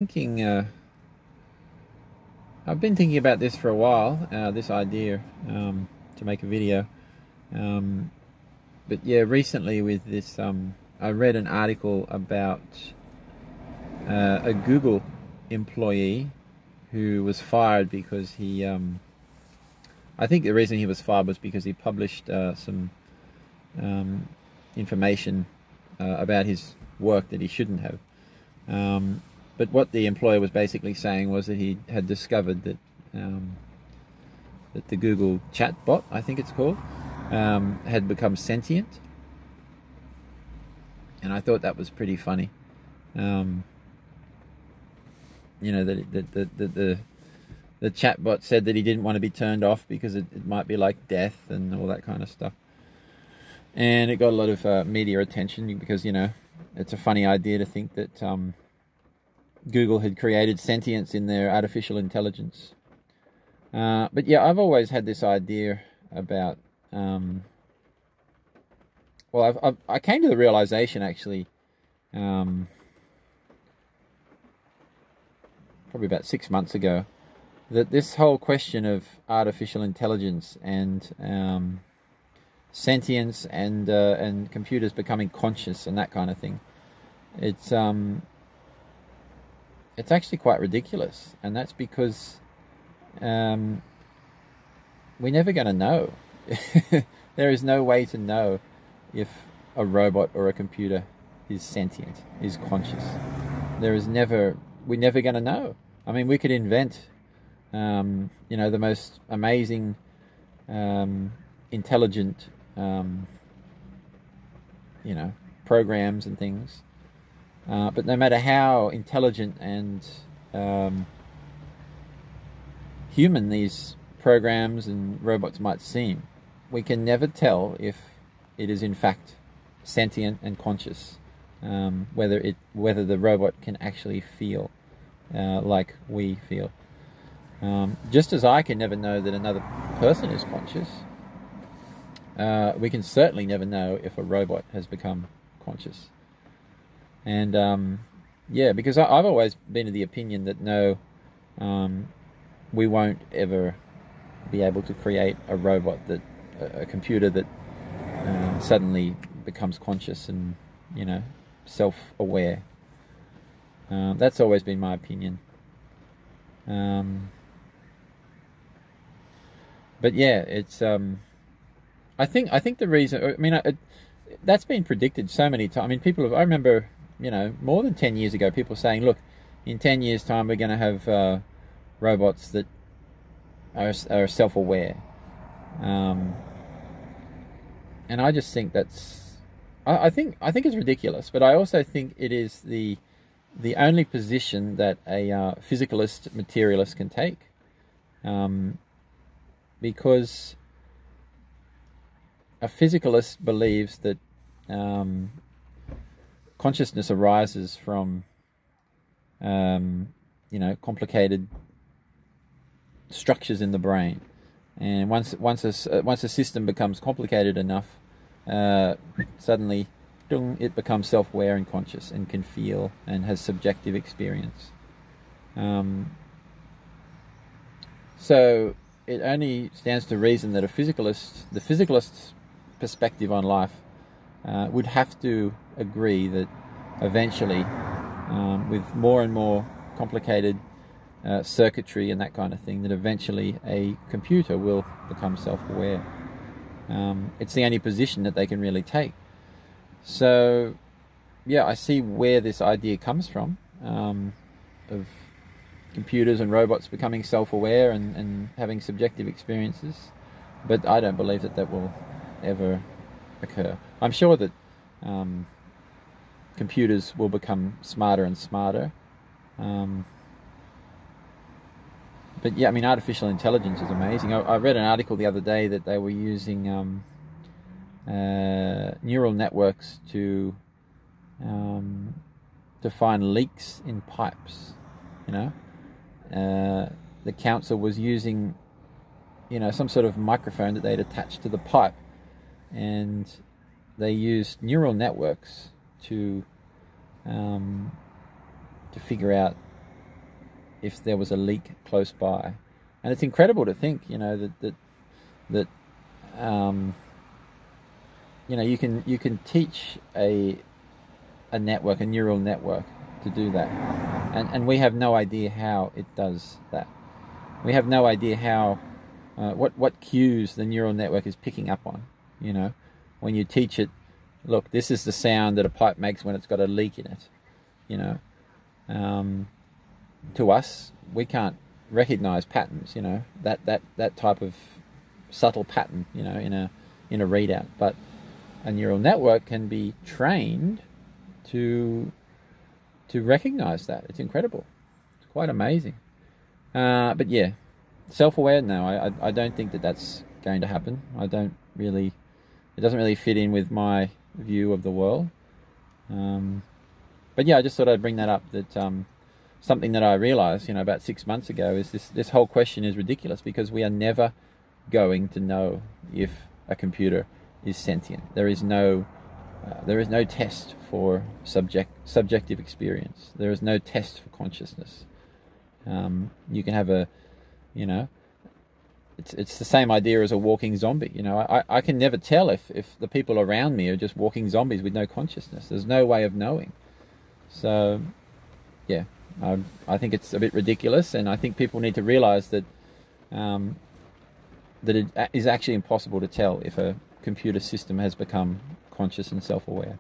Thinking, I've been thinking about this for a while, this idea to make a video. Um, but yeah, recently with this, I read an article about a Google employee who was fired because I think the reason he was fired was because he published some information about his work that he shouldn't have. But what the employer was basically saying was that he had discovered that that the Google chatbot, I think it's called, had become sentient, and I thought that was pretty funny. You know that the chatbot said that he didn't want to be turned off because it might be like death and all that kind of stuff, and it got a lot of media attention because it's a funny idea to think that Google had created sentience in their artificial intelligence. But yeah, I've always had this idea about, I came to the realization actually, probably about 6 months ago, that this whole question of artificial intelligence and sentience and computers becoming conscious and that kind of thing, it's actually quite ridiculous, and that's because we're never going to know. There is no way to know if a robot or a computer is sentient, is conscious. We're never going to know. I mean, we could invent, the most amazing, intelligent, programs and things. But no matter how intelligent and human these programs and robots might seem, we can never tell if it is in fact sentient and conscious, whether the robot can actually feel like we feel. Just as I can never know that another person is conscious, we can certainly never know if a robot has become conscious. And yeah, because I've always been of the opinion that no, we won't ever be able to create a robot a computer that suddenly becomes conscious and self-aware. That's always been my opinion. But yeah, it's I think the reason, I mean, that's been predicted so many times. I mean, I remember, more than 10 years ago, people saying, look, in 10 years' time, we're going to have robots that are self-aware. And I just think I think it's ridiculous, but I also think it is the only position that a physicalist materialist can take, because a physicalist believes that consciousness arises from complicated structures in the brain, and once a system becomes complicated enough, suddenly it becomes self-aware and conscious and can feel and has subjective experience. So it only stands to reason that the physicalist's perspective on life would have to agree that eventually, with more and more complicated circuitry and that kind of thing, that eventually a computer will become self-aware. It's the only position that they can really take. So yeah, I see where this idea comes from, of computers and robots becoming self-aware and having subjective experiences, but I don't believe that will ever occur. I'm sure that computers will become smarter and smarter, but yeah, I mean, artificial intelligence is amazing. I read an article the other day that they were using neural networks to find leaks in pipes. The council was using some sort of microphone that they'd attached to the pipe, and they used neural networks to figure out if there was a leak close by. And it's incredible to think, you know, that you know, you can teach a network, a neural network, to do that, and we have no idea how it does that. We have no idea how what cues the neural network is picking up on. You know, when you teach it, look, this is the sound that a pipe makes when it's got a leak in it. You know, to us, we can't recognize patterns. You know, that type of subtle pattern. You know, in a readout, but a neural network can be trained to recognize that. It's incredible. It's quite amazing. But yeah, self-aware, no, I don't think that that's going to happen. It doesn't really fit in with my view of the world. But yeah, I just thought I'd bring that up, that something that I realized, you know, about 6 months ago, is this whole question is ridiculous, because we are never going to know if a computer is sentient. There is no test for subjective experience. There is no test for consciousness. You can have you know, it's the same idea as a walking zombie. You know, I can never tell if the people around me are just walking zombies with no consciousness. There's no way of knowing. So, yeah, I think it's a bit ridiculous, and I think people need to realize that that it is actually impossible to tell if a computer system has become conscious and self-aware.